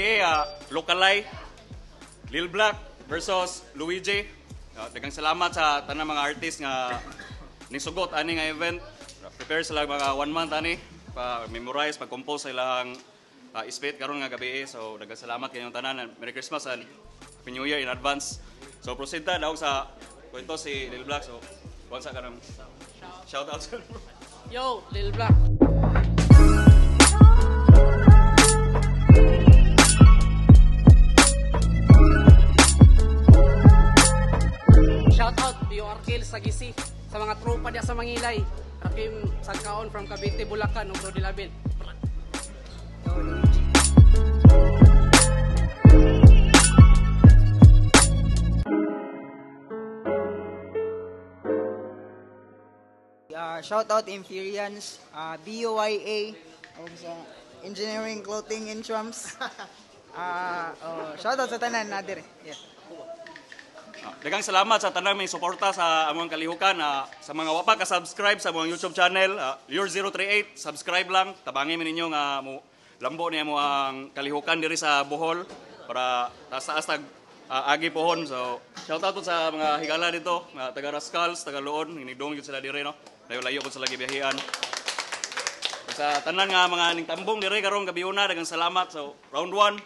gabi, Localay, Lil Black versus Luigi. Daghang salamat sa tanang mga artist nga nisugot ani nga event. Prepare sila mga 1 month ani pa memorize, pag-compose sa ilang spit karon nga gabi. So daghang salamat kayong tanan. Merry Christmas and Happy New Year in advance. So proceed ta daw sa kwento si Lil Black. So once ka nang shout out sa Yo, Lil Black. Shout out Pio Arkil sa Gisi, sa mga tropa niya sa Mangilay. Rakim Sagkaon from Cavite, Bulacan, ug Rodi Label. Shout out Inferians, BUYA, sa Engineering Clothing and Trumps. Shout out sa tanan nadir. Yeah. Daghang salamat sa tanang may suporta sa among kalihukan. Sa mga wapa ka subscribe sa among YouTube channel, Your038, subscribe lang. Tabangin mi ninyo nga mo lambo niya mo ang kalihukan diri sa Bohol para taas tag agi pohon. So shout out sa mga higala dito, mga taga Rascals, taga Luon, hinigdong gyud sila diri no. Layo-layo ko sila gibiyahian. Sa tanan nga mga ning tambong diri karong gabiuna, daghang salamat. So round 1,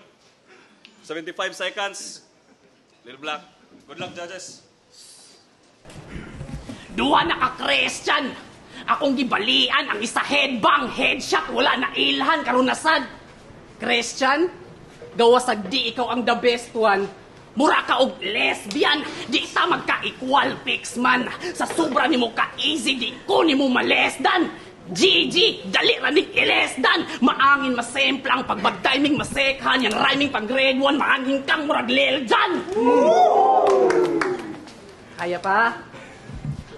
75 seconds. Lil Black. Good luck, judges. Duha na ka Christian. Akong gibalian ang isa headbang, headshot, wala na ilhan karon nasad. Christian, gawa sa di ikaw ang the best one. Mura ka og lesbian, di ta magka-equal pics man. Sa sobra nimo ka easy, di ko nimo malesdan. Gigi, dali ra ning ilesdan. Maangin masemplang pagbag-timing masekhan, yang rhyming pag grade 1, maangin kang murag lil dyan. Kaya pa?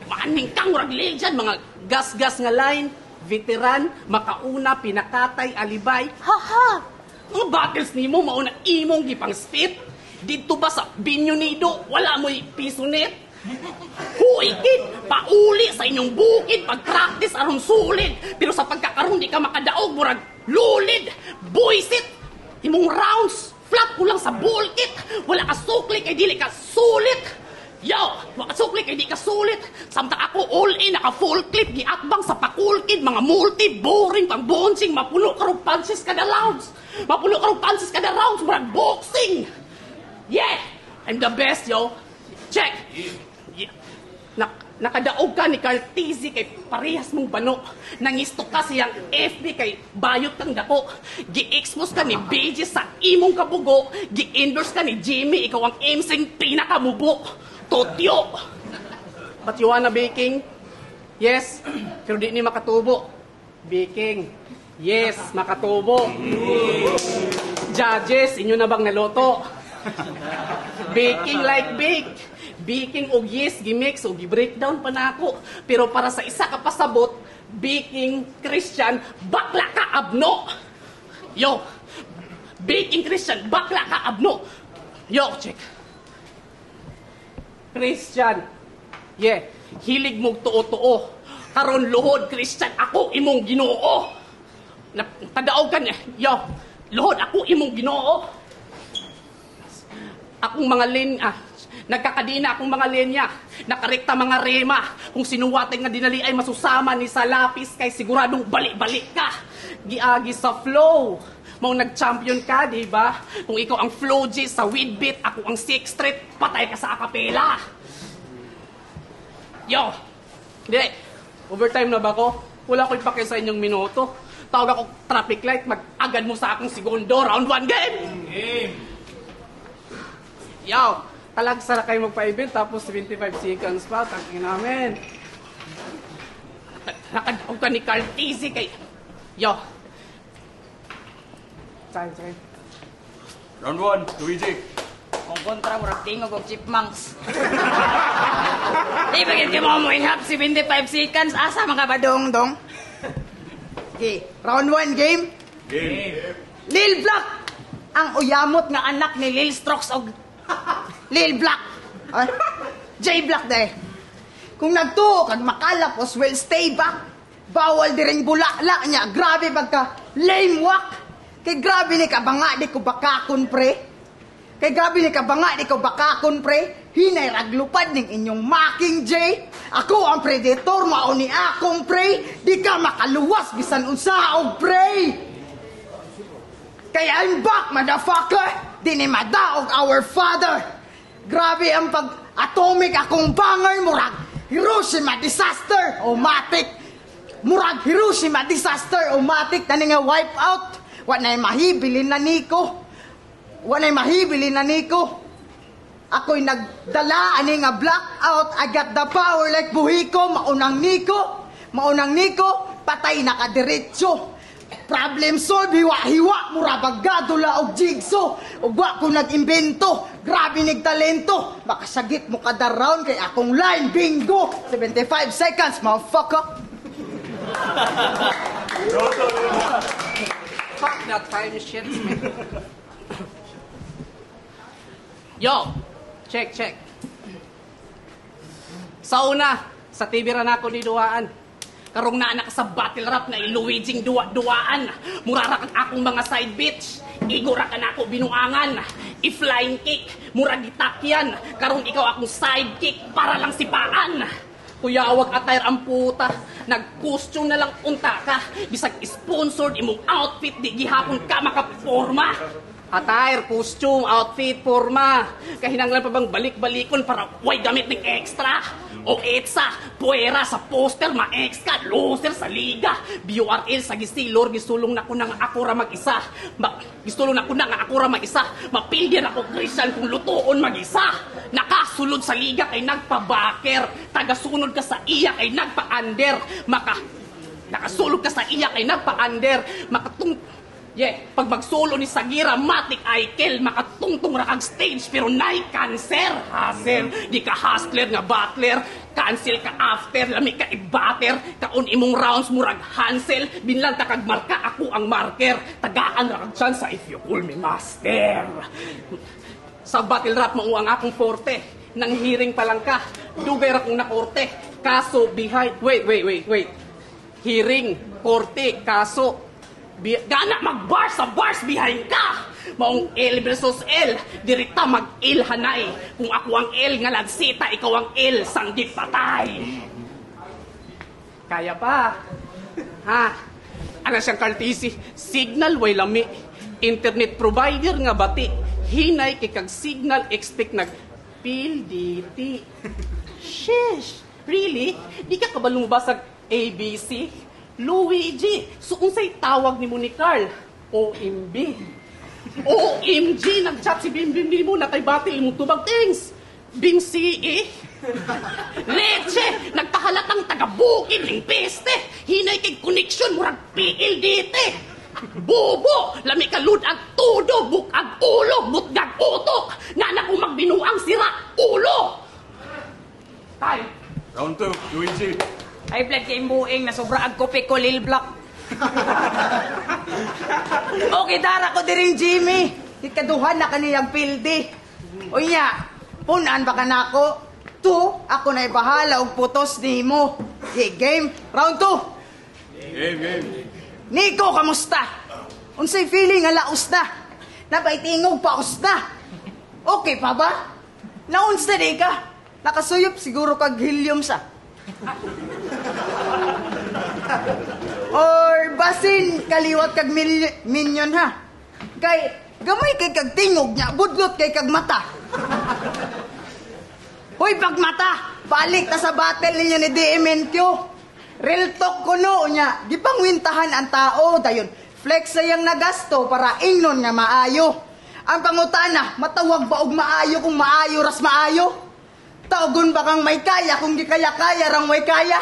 Maangin kang murag lil dyan, mga gas-gas nga line, veteran, makauna, pinakatay, alibay. Haha! Mga battles nimo mauna imong gipang spit. Dito ba sa Binyonido, wala mo'y piso net? Huy, kid! Pauli sa inyong bukid, pag-practice aron sulit. Pero sa pagkakaroon, di ka makadaog, murag lulid. Buisit! Imong rounds, flat ko lang sa ball kit. Wala ka sukli, kay dili ka sulit. Yo, wala ka sukli, kay di ka sulit. Samtang ako all in, naka full clip, giatbang sa pakulkid, mga multi, boring, pang bouncing, mapuno ka rin punches kada rounds. Mapuno ka rin punches kada rounds, murag boxing. Yeah! I'm the best, yo! Check! Yeah. Nakadaog ka ni Carl Tizzy kay parehas mong bano. Nangistok ka siyang FB kay bayot kang dako. Gi-expose ka ni BG sa imong kabugo. Gi-endorse ka ni Jimmy, ikaw ang MCing pinakamubo. Totyo! But you wanna baking? Yes, pero di ni makatubo. Baking. Yes, makatubo. Judges, inyo na bang naloto? Baking like bake. Baking og yes, gimix o gi-breakdown pa na ako. Pero para sa isa ka pasabot, baking Christian, bakla ka abno. Yo, baking Christian, bakla ka abno. Yo, check. Christian, yeah, hilig mong tuo-tuo. Karon luhod Christian, ako imong Ginoo. Tadaog ka niya. Yo, luhod ako imong Ginoo. Akong mga nagkakadina akong mga linya, nakarekta mga rema. Kung sinuwatay nga dinali ay masusama ni sa lapis, kay siguradong balik-balik ka. Giagi sa flow. Mau nag-champion ka, di ba? Kung ikaw ang flow G sa weed beat, ako ang 6th Street, patay ka sa acapella. Yo, hindi. Overtime na ba ko? Wala ko ipakay sa inyong minuto. Tawag ako traffic light, mag-agad mo sa akong segundo. Round 1 game! Game! Yo, talagsa na kayo magpa-event tapos 75 seconds pa. Tangin namin. Nakadaog ka ni Carl Tizzy kay... Yo. Sakay. Round 1, Luigi. Kung kontra mo, tingog og chipmunks. Di ba hindi mo mo ihap 75 seconds? Asa mga badong-dong? Okay, round 1 game. Game. Lil Black, ang uyamot nga anak ni Lil Strokes og Lil Black. J Black dahil. Kung nagtuo kag makalapos, will stay back. Bawal di rin bulakla niya. Grabe pagka lame walk. Kay grabe ni ka banga di ko bakakon pre. Kay grabe ni ka banga di ko bakakon pre. Hinay raglupad ning inyong making J. Ako ang predator mao ni akong pre. Di ka makaluwas bisan unsaog pre. Kay I'm back motherfucker. Di ni madaog our father. Grabe ang pag-atomic akong bangar murag Hiroshima disaster o matik. Murag Hiroshima disaster o matik na nga wipe out. Wanay mahibilin na niko. Wanay mahibilin na niko. Ako'y nagdala ani nga blackout. I got the power like buhiko. Maunang niko. Patay na kadiretso. Problem solve, hiwa-hiwa. Murabag gadula og jigso. Ugwa ko nag-imbento. Grabe nig talento. Makasagit mo kada round kay akong line. Bingo! 75 seconds, motherfucker. Fuck that time shit, man. Yo, check. Sa una, sa TV ra nako ni duaan. Karong naanak sa battle rap na iluwijing duwa-duwaan. Murara kang akong mga side bitch. Igura ka na ako binuangan. I-flying kick, mura gitakyan. Karong ikaw akong sidekick para lang sipaan. Kuya, awag attire ang puta. Nag-costume na lang unta ka. Bisag sponsored imong outfit, di gihapon ka makaporma. Attire, costume, outfit, forma. Kahinanglan pa bang balik-balikon para way gamit ng extra? O etsa, puwera sa poster, ma-extra, loser sa liga. BURL sa gisilor, gisulong na ko na nga ako ra mag-isa. Gisulong na ko na nga ako ra mag-isa. Mapildian ako Christian kung lutoon mag-isa. Nakasulod sa liga kay nagpabaker. Tagasunod ka sa iya kay nagpa-under. Nakasulod ka sa iya kay nagpa-under. Pag magsulo ni Sagira, matik Aikel, makatungtong ra kag stage pero nay cancer. Hassle, di ka hustler nga butler, cancel ka after, lami ka i-batter, kaon imong rounds murag Hansel, binlang ta kag marka, ako ang marker, tagaan ra kag chance if you call me master. Sa battle rap mao ang akong forte, nang hearing pa lang ka, dugay ra kong nakorte, kaso behind, wait. Hearing, korte, kaso gana mag-bars sa bars behind ka. Maong L versus L, dirita mag-L hanay. Kung ako ang L nga lagsita, ikaw ang L, sanggit patay. Kaya pa. Ha? Ano siyang kartisi? Signal way lami. Internet provider nga bati. Hinay kay kag signal expect nag PLDT. Sheesh. Really? Di ka kabalong basag ABC? Luigi, so unsay tawag ni mo ni Carl? OMB. OMG, nag-chat si Bimbim ni mo na kay batil mo tubag things. Bing CE. Leche, nagpahalatang taga-bukid ng peste. Hinay kay connection murag PLDT. Bobo, lami ka lud ang tudo, bukag ulo, butgag utok. Nana kong magbinuang sira ulo. Time. Round 2, Luigi. Ay, black kay buing na sobra ang kopi ko, Lil Black. Okay, dara ko diring Jimmy. Ikaduhan na kaniyang pildi. O niya, punan ba ka na ako? Ako na ibahala og putos ni mo. Okay, game. Round 2. Game. Nico, kamusta? Unsay feeling nga laos na? Napaitingog paos na. Okay pa ba? Naunsa di ka? Nakasuyop siguro kag helium sa. Or basin kaliwat kag minion ha. Kay gamay kay kag tingog nya, budlot kay kag mata. Hoy pag mata, balik ta sa battle ninyo ni DMNQ. Real talk ko no nya, gipangwintahan ang tao dayon. Flex sayang nagasto para ingnon nga maayo. Ang pangutana, matawag ba og maayo kung maayo ras maayo? Taugon ba kang may kaya kung di kaya-kaya rang may kaya?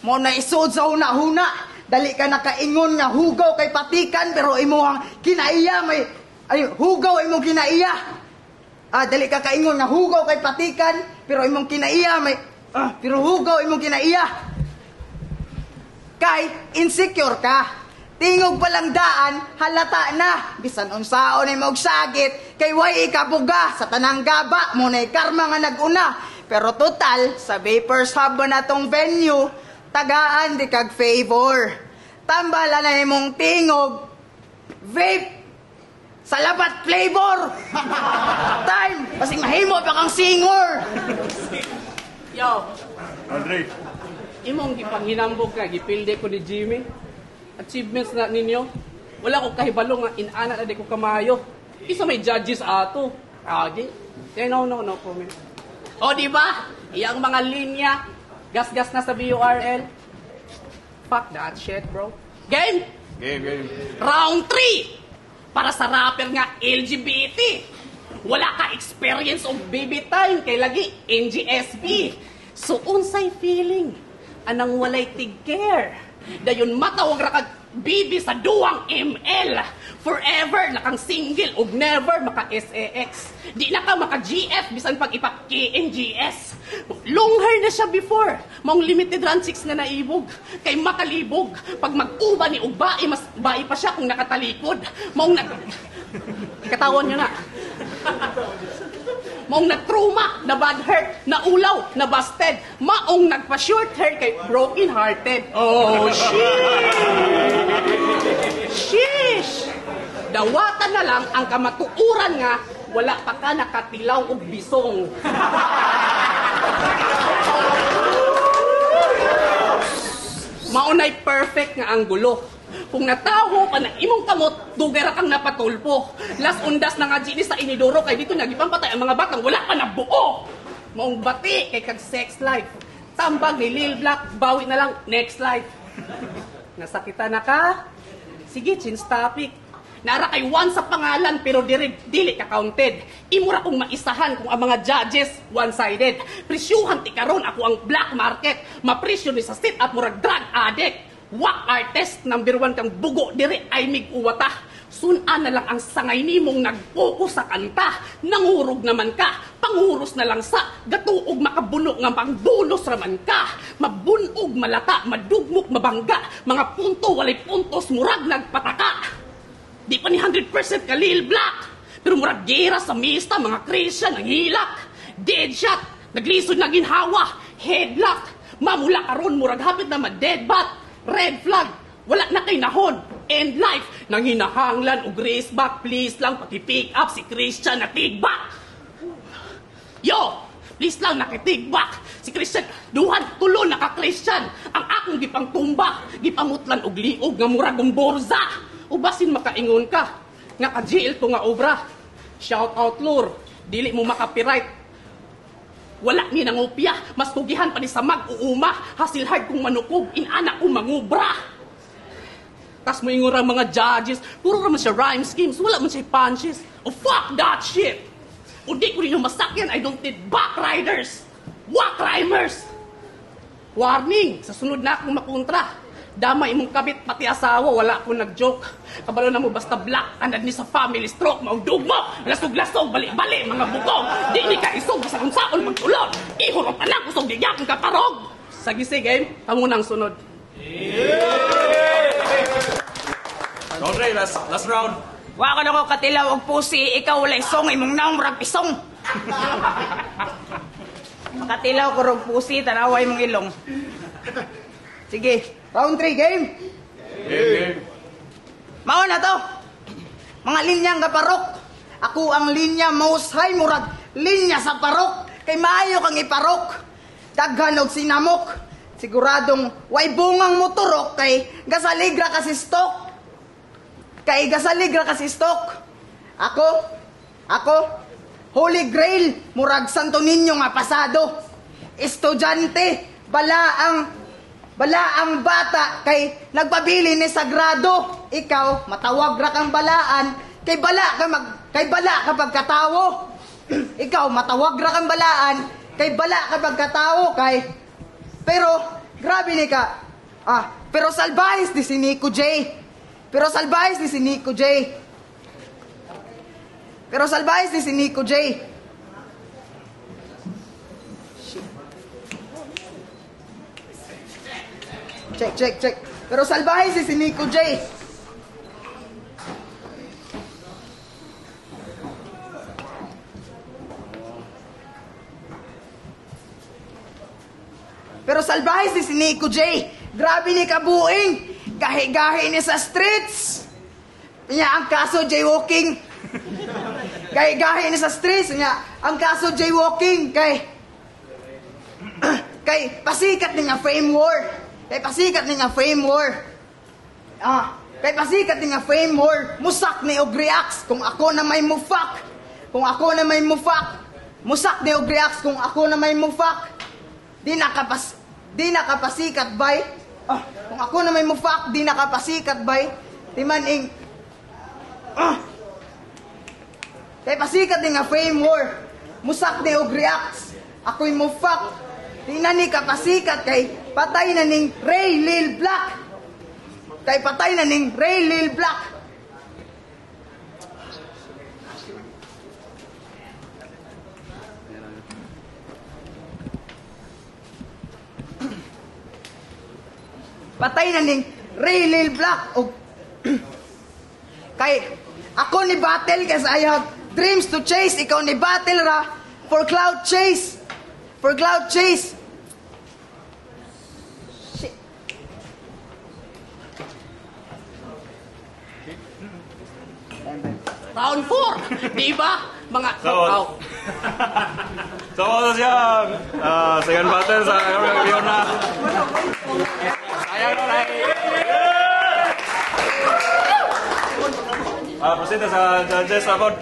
Mo na isod sa huna-huna. Dali ka nakaingon nga hugaw kay patikan pero imuhang kinaiya may hugaw imong kinaiya. Dali ka kaingon nga hugaw kay patikan pero imong kinaiya may pero hugaw imong kinaiya. Kay insecure ka. Tingog palang daan, halata na. Bisan unsaon ay magsagit, kay way ikabuga sa tanang gaba, muna'y karma nga naguna. Pero total, sa Vapors Hub na tong venue, tagaan di kag favor. Tambala na imong tingog, vape Salapat flavor! Time! Basing mahimo pa kang singer! Yo, Andre. imong gipanghinambog nga, gipilde ko ni Jimmy. Achievements na ninyo. Wala ko kahibalo nga inana na di ko kamayo. Isa may judges ato. Di. No comment. O, di ba? Iyang mga linya, gas-gas na sa BURL. Fuck that shit, bro. Game! Game. Round 3! Para sa rapper nga LGBT. Wala ka experience of baby time kay lagi NGSB. So unsay feeling anang walay tig-care. Dayon matawag ra kag bibi sa 2 ml. Forever nakang single ug never maka SAX. Di na ka maka GF bisan pag ipak KNGS. Long hair na siya before. Maong limited run 6 na naibog. Kay makalibog. Pag mag-uba ni ugba, mas bai pa siya kung nakatalikod. Maong katawan niyo na. Maong nag-trauma, na bad hurt, na ulaw, na busted. Maong nagpa-short hair kay broken hearted. Oh, sheesh! Dawatan na lang ang kamatuuran nga, wala pa ka nakatilaw og bisong. Maunay perfect nga ang gulo. Kung nataho pa na imong kamot, dugay ra kang napatulpo. Las undas na nga gini sa inidoro kay dito nagipampatay ang mga batang wala pa nabuo. Maong bati kay kag sex life. Tambag ni Lil Black, bawi na lang next life. Nasakita na ka? Sige, change topic. Nara kay one sa pangalan pero dili ka counted. Imura kong maisahan kung ang mga judges one-sided. Presyuhan ti karon ako ang black market. Mapresyo ni sa sit-up murag drug addict. Wak artist number 1 kang bugo diri ay mig uwata. Sunan na lang ang sangay nimong nag-focus sa kanta. Nangurog naman ka, panguros na lang sa gatuog makabuno nga pangbulos raman ka. Mabunog malata, madugmok mabangga. Mga punto walay puntos murag nagpataka. Di pa ni 100% ka Lil Black. Pero murag gira sa mista, mga Christian, ang hilak. Dead shot, naglisod na ginhawa. Headlock, mamula karon murag hapit na ma-dead bat. Red flag, wala na kay nahon. End life, nang hinahanglan o grace back. Please lang, paki-pick up si Christian na tigbak. Yo, please lang nakitigbak. Si Christian, duhan, tulo naka-Christian. Ang akong gipang tumba, gipamutlan og liog nga muragong borza. Ubasin makaingon ka, nga ka-jail to nga obra. Shout out lure, dili mo makapiright. Wala ni nangopya, mas tugihan pa ni sa mag-uuma. Hasil hard kong manukog, inana ko mangubra. Tas mo ingon mga judges, puro naman siya rhyme schemes, wala man siya punches. Oh fuck that shit! O di ko rin yung masakyan, I don't need backriders. Walk rhymers! Warning, sa sunod na akong makontra. Damay imong kabit pati asawa, wala akong nag-joke. Kabalo na mo basta black, anad ni sa family stroke, maudog mo, lasog-lasog, bali-bali, mga bukong. Di ni ka isog, basta kung saon magtulog. Ihurot na lang, kusog digya kong kaparog. Sa gisi game, tamo nang sunod. Andre, last round. Wa ko na ko katilaw og pusi, ikaw walay song imong naong murag pisong. Makatilaw ko rog pusi, tanaway mong ilong. Sige. Round 3, game! Game. Mao na to! Mga linyang kaparok! Ako ang linya most high murag linya sa parok! Kay maayo kang iparok! Daghan og sinamok! Siguradong way bungang motorok kay gasaligra kasi stock! Kay gasaligra kasi stock! Ako, Holy Grail, murag Santo Niño nga pasado! Estudyante, bala ang bata kay nagpabili ni sagrado. Ikaw matawag ra kang balaan kay bala ka pagkatawo. Ikaw matawag ra kang balaan kay bala ka pagkatawo kay pero grabe ni ka. Pero salbahis di si Nico J. Pero salbahis di si Nico J. Check. Pero salbahe si Nico J. Pero salbahe si Nico J. Grabe ni kabuing. Gahi-gahi ni sa streets. Niya ang kaso jaywalking. Kay gahi ni sa stress niya. Ang kaso jaywalking kay pasikat ni nga fame war. Kay pasikat ni nga fame war. Kay pasikat ni nga fame war. Musak ni og reacts kung ako na may mufak. Kung ako na may mufak. Musak ni og reacts kung ako na may mufak. Di nakapasikat bay. Kung ako na may mufak, di nakapasikat bay. Di man ing kay pasikat ni nga fame war. Musak ni og reacts. Ako'y mufak. Di na ni kapasikat kay patay na ning Ray Lil Black. Kay patay na ning Ray Lil Black. Patay na ning Ray Lil Black. O kay ako ni battle kasi I have dreams to chase. Ikaw ni battle ra for cloud chase. For cloud chase. Shit. Round 4. Di ba? Mga So, ano siya? Second battle sa Fiona. Sayang na proceed sa judges abot.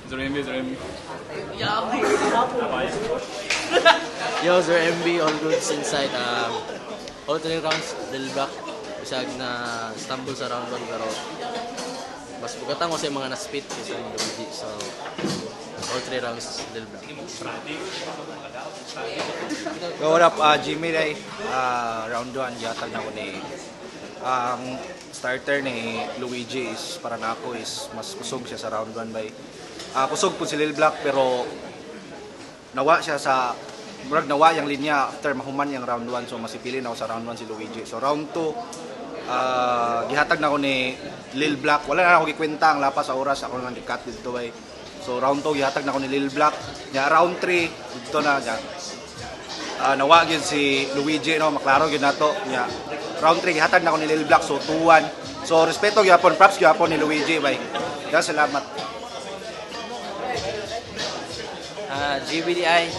Zurembi. Yo, Sir MB, all goods inside. All 3 rounds, Lil Black. Isag na stumble sa round 1 pero mas bugatan ko sa mga na-spit kaysa yung Luigi. So, all 3 rounds, Lil Black. Yo, what up, Jimmy Ray. Round 1, yatag na ko ni ang starter ni Luigi is para na ako is mas kusog siya sa round 1 by kusog po si Lil Black pero nawa siya sa nawa yung linya after mahuman yung round 1 so masipili na ako sa round 1 si Luigi. So round 2 gihatag na ako ni Lil Black. Wala na ako gikwenta ang lapas sa oras ako nang i-cut dito by. So round 2 gihatag na ako ni Lil Black. Ya round 3 dito na nawa gyud si Luigi no maklaro gyud nato. Ya round 3 gihatag na ako ni Lil Black so 2-1. So respeto gyapon, props gyapon ni Luigi bay. Ya salamat. GBDI.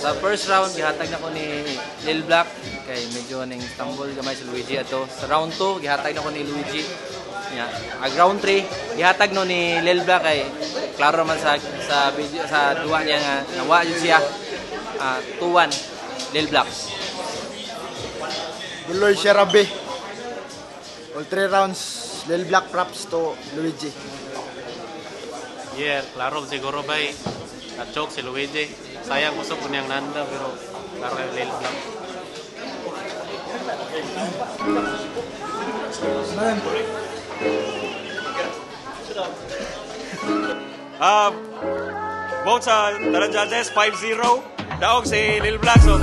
Sa first round gihatag na ko ni Lil Black kay medyo ning stumble gamay si Luigi ato. Sa round 2 gihatag na ko ni Luigi. Nya, round 3 gihatag no ni Lil Black kay klaro man sa video sa duwa niya nga nawa yun siya. 2-1 Lil Black. Duloy siya rabi. All 3 rounds Lil Black props to Luigi. Yeah, klaro siguro ba na-choke si Luigi. Sayang gusto ko niyang nanda pero klaro yung Lil Black. Vote sa Taran Judges 5-0. Daog si Lil Black so